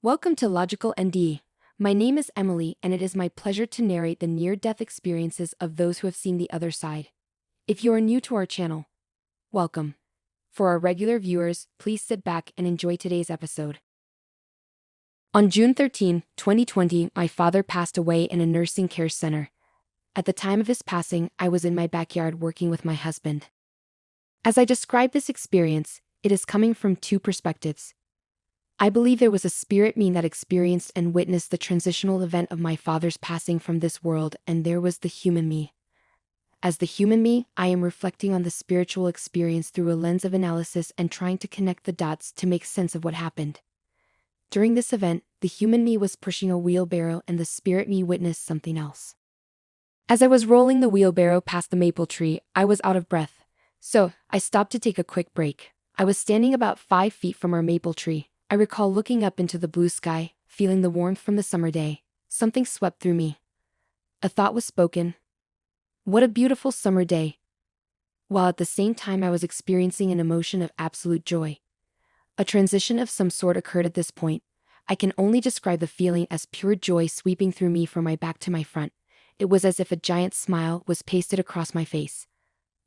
Welcome to Logical ND. My name is Emily, and it is my pleasure to narrate the near-death experiences of those who have seen the other side. If you are new to our channel, welcome. For our regular viewers, please sit back and enjoy today's episode. On June 13, 2020, my father passed away in a nursing care center. At the time of his passing, I was in my backyard working with my husband. As I describe this experience, it is coming from two perspectives. I believe there was a spirit me that experienced and witnessed the transitional event of my father's passing from this world, and there was the human me. As the human me, I am reflecting on the spiritual experience through a lens of analysis and trying to connect the dots to make sense of what happened. During this event, the human me was pushing a wheelbarrow and the spirit me witnessed something else. As I was rolling the wheelbarrow past the maple tree, I was out of breath. So, I stopped to take a quick break. I was standing about 5 feet from our maple tree. I recall looking up into the blue sky, feeling the warmth from the summer day. Something swept through me. A thought was spoken. What a beautiful summer day. While at the same time I was experiencing an emotion of absolute joy. A transition of some sort occurred at this point. I can only describe the feeling as pure joy sweeping through me from my back to my front. It was as if a giant smile was pasted across my face.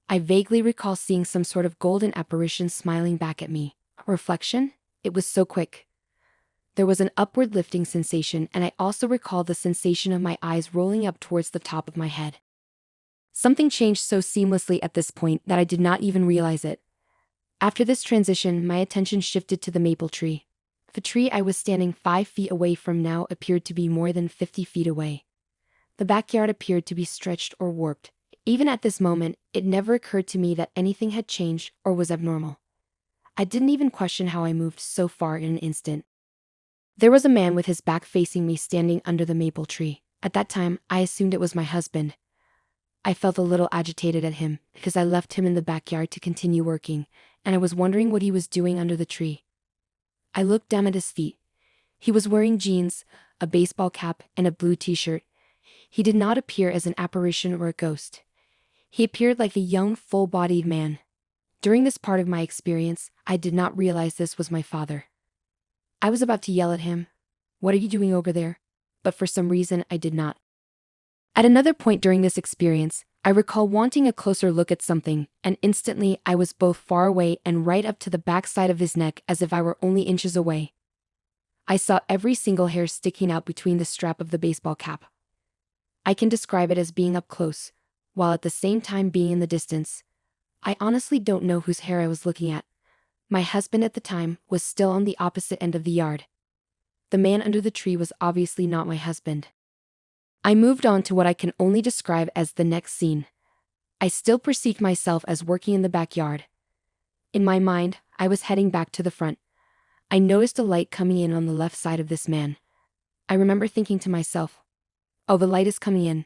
I vaguely recall seeing some sort of golden apparition smiling back at me. A reflection? It was so quick. There was an upward lifting sensation, and I also recall the sensation of my eyes rolling up towards the top of my head. Something changed so seamlessly at this point that I did not even realize it. After this transition, my attention shifted to the maple tree. The tree I was standing 5 feet away from now appeared to be more than 50 feet away. The backyard appeared to be stretched or warped. Even at this moment, it never occurred to me that anything had changed or was abnormal. I didn't even question how I moved so far in an instant. There was a man with his back facing me standing under the maple tree. At that time, I assumed it was my husband. I felt a little agitated at him because I left him in the backyard to continue working, and I was wondering what he was doing under the tree. I looked down at his feet. He was wearing jeans, a baseball cap, and a blue t-shirt. He did not appear as an apparition or a ghost. He appeared like a young, full-bodied man. During this part of my experience, I did not realize this was my father. I was about to yell at him, "What are you doing over there?" But for some reason I did not. At another point during this experience, I recall wanting a closer look at something, and instantly I was both far away and right up to the backside of his neck as if I were only inches away. I saw every single hair sticking out between the strap of the baseball cap. I can describe it as being up close, while at the same time being in the distance. I honestly don't know whose hair I was looking at. My husband at the time was still on the opposite end of the yard. The man under the tree was obviously not my husband. I moved on to what I can only describe as the next scene. I still perceived myself as working in the backyard. In my mind, I was heading back to the front. I noticed a light coming in on the left side of this man. I remember thinking to myself, "Oh, the light is coming in."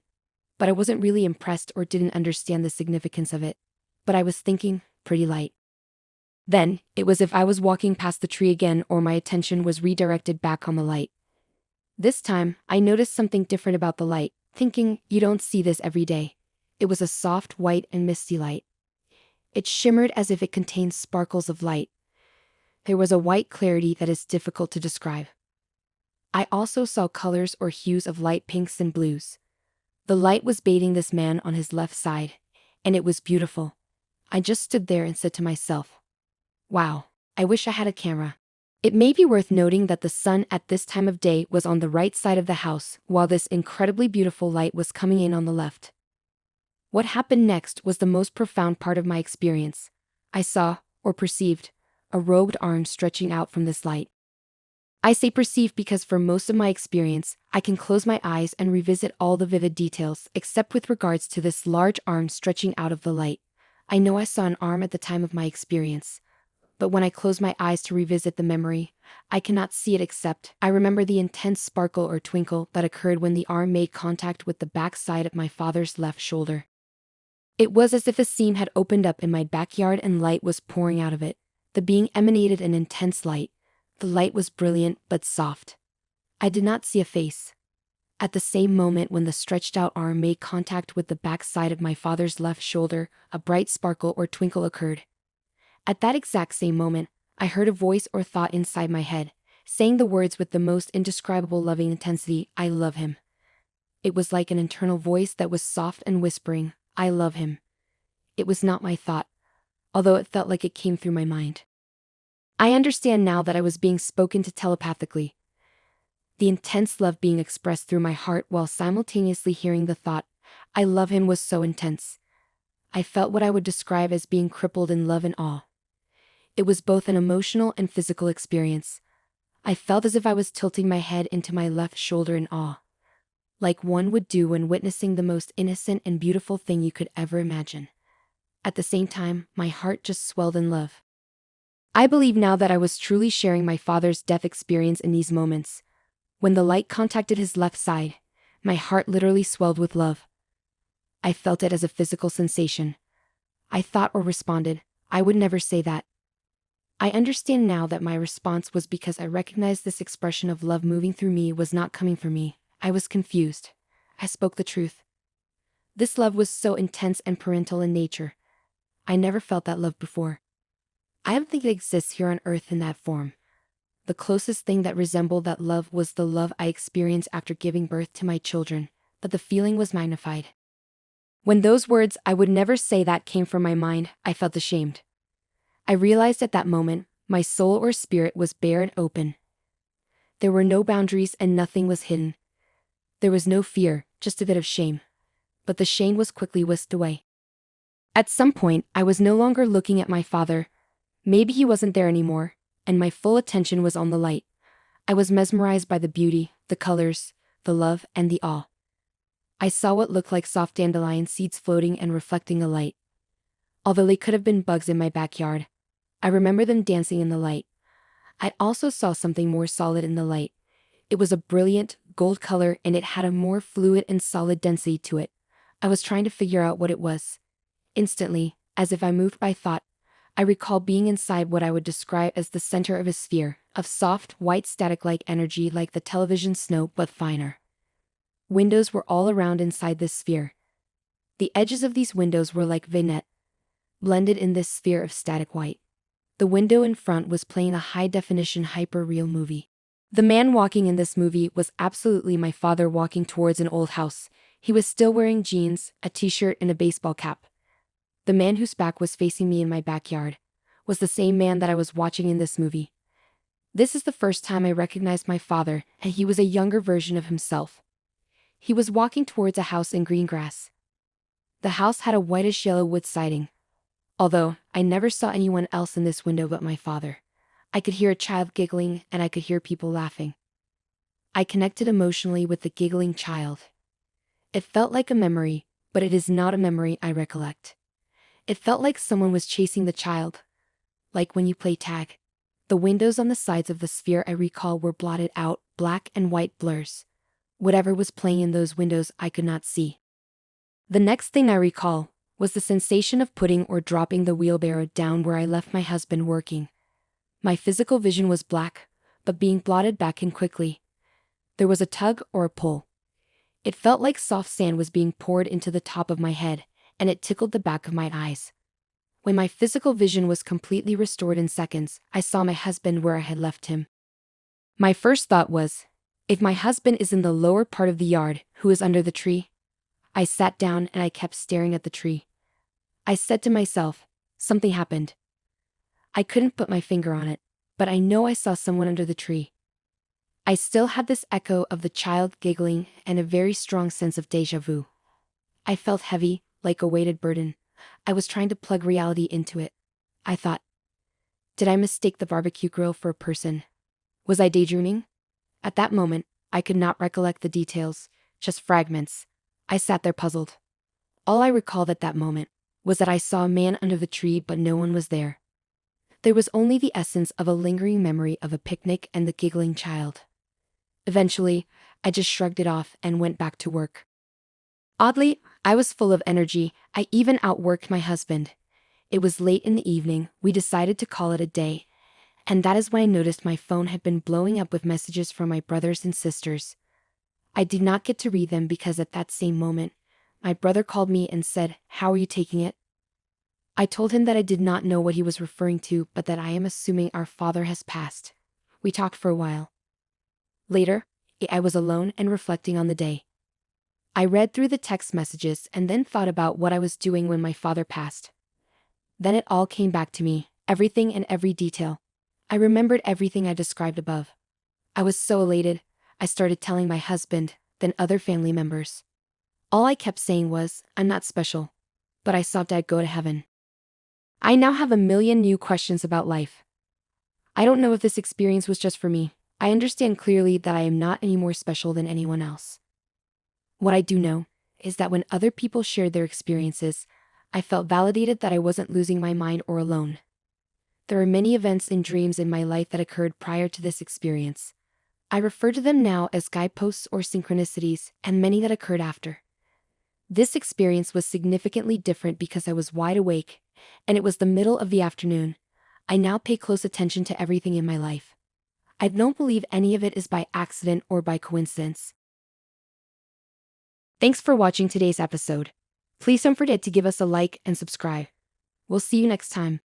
But I wasn't really impressed or didn't understand the significance of it. But I was thinking, pretty light. Then, it was as if I was walking past the tree again, or my attention was redirected back on the light. This time, I noticed something different about the light, thinking, you don't see this every day. It was a soft, white, and misty light. It shimmered as if it contained sparkles of light. There was a white clarity that is difficult to describe. I also saw colors or hues of light pinks and blues. The light was bathing this man on his left side, and it was beautiful. I just stood there and said to myself, "Wow, I wish I had a camera." It may be worth noting that the sun at this time of day was on the right side of the house, while this incredibly beautiful light was coming in on the left. What happened next was the most profound part of my experience. I saw, or perceived, a robed arm stretching out from this light. I say perceived because for most of my experience, I can close my eyes and revisit all the vivid details, except with regards to this large arm stretching out of the light. I know I saw an arm at the time of my experience, but when I close my eyes to revisit the memory, I cannot see it except I remember the intense sparkle or twinkle that occurred when the arm made contact with the back side of my father's left shoulder. It was as if a seam had opened up in my backyard and light was pouring out of it. The being emanated an intense light. The light was brilliant but soft. I did not see a face. At the same moment when the stretched out arm made contact with the back side of my father's left shoulder, a bright sparkle or twinkle occurred. At that exact same moment, I heard a voice or thought inside my head, saying the words with the most indescribable loving intensity, "I love him." It was like an internal voice that was soft and whispering, "I love him." It was not my thought, although it felt like it came through my mind. I understand now that I was being spoken to telepathically. The intense love being expressed through my heart while simultaneously hearing the thought, "I love him," was so intense. I felt what I would describe as being crippled in love and awe. It was both an emotional and physical experience. I felt as if I was tilting my head into my left shoulder in awe, like one would do when witnessing the most innocent and beautiful thing you could ever imagine. At the same time, my heart just swelled in love. I believe now that I was truly sharing my father's death experience in these moments. When the light contacted his left side, my heart literally swelled with love. I felt it as a physical sensation. I thought or responded, "I would never say that." I understand now that my response was because I recognized this expression of love moving through me was not coming from me. I was confused. I spoke the truth. This love was so intense and parental in nature. I never felt that love before. I don't think it exists here on earth in that form. The closest thing that resembled that love was the love I experienced after giving birth to my children, but the feeling was magnified. When those words, "I would never say that," came from my mind, I felt ashamed. I realized at that moment, my soul or spirit was bare and open. There were no boundaries and nothing was hidden. There was no fear, just a bit of shame. But the shame was quickly whisked away. At some point, I was no longer looking at my father. Maybe he wasn't there anymore, and my full attention was on the light. I was mesmerized by the beauty, the colors, the love, and the awe. I saw what looked like soft dandelion seeds floating and reflecting the light. Although they could have been bugs in my backyard, I remember them dancing in the light. I also saw something more solid in the light. It was a brilliant, gold color and it had a more fluid and solid density to it. I was trying to figure out what it was. Instantly, as if I moved by thought, I recall being inside what I would describe as the center of a sphere, of soft, white static-like energy like the television snow but finer. Windows were all around inside this sphere. The edges of these windows were like vignette, blended in this sphere of static white. The window in front was playing a high-definition hyper-real movie. The man walking in this movie was absolutely my father walking towards an old house. He was still wearing jeans, a t-shirt, and a baseball cap. The man whose back was facing me in my backyard was the same man that I was watching in this movie. This is the first time I recognized my father, and he was a younger version of himself. He was walking towards a house in green grass. The house had a whitish-yellow wood siding. Although, I never saw anyone else in this window but my father. I could hear a child giggling and I could hear people laughing. I connected emotionally with the giggling child. It felt like a memory, but it is not a memory I recollect. It felt like someone was chasing the child. Like when you play tag. The windows on the sides of the sphere I recall were blotted out, black and white blurs. Whatever was playing in those windows I could not see. The next thing I recall was the sensation of putting or dropping the wheelbarrow down where I left my husband working. My physical vision was black, but being blotted back in quickly. There was a tug or a pull. It felt like soft sand was being poured into the top of my head, and it tickled the back of my eyes. When my physical vision was completely restored in seconds, I saw my husband where I had left him. My first thought was, if my husband is in the lower part of the yard, who is under the tree? I sat down and I kept staring at the tree. I said to myself, something happened. I couldn't put my finger on it, but I know I saw someone under the tree. I still had this echo of the child giggling and a very strong sense of déjà vu. I felt heavy, like a weighted burden. I was trying to plug reality into it. I thought, did I mistake the barbecue grill for a person? Was I daydreaming? At that moment, I could not recollect the details, just fragments. I sat there puzzled. All I recalled at that moment was that I saw a man under the tree but no one was there. There was only the essence of a lingering memory of a picnic and the giggling child. Eventually, I just shrugged it off and went back to work. Oddly, I was full of energy. I even outworked my husband. It was late in the evening, we decided to call it a day. And that is when I noticed my phone had been blowing up with messages from my brothers and sisters. I did not get to read them because at that same moment, my brother called me and said, "How are you taking it?" I told him that I did not know what he was referring to, but that I am assuming our father has passed. We talked for a while. Later, I was alone and reflecting on the day. I read through the text messages and then thought about what I was doing when my father passed. Then it all came back to me, everything and every detail. I remembered everything I described above. I was so elated, I started telling my husband, then other family members. All I kept saying was, I'm not special. But I saw Dad go to heaven. I now have a million new questions about life. I don't know if this experience was just for me. I understand clearly that I am not any more special than anyone else. What I do know is that when other people shared their experiences, I felt validated that I wasn't losing my mind or alone. There are many events and dreams in my life that occurred prior to this experience. I refer to them now as guideposts or synchronicities, and many that occurred after. This experience was significantly different because I was wide awake, and it was the middle of the afternoon. I now pay close attention to everything in my life. I don't believe any of it is by accident or by coincidence. Thanks for watching today's episode. Please don't forget to give us a like and subscribe. We'll see you next time.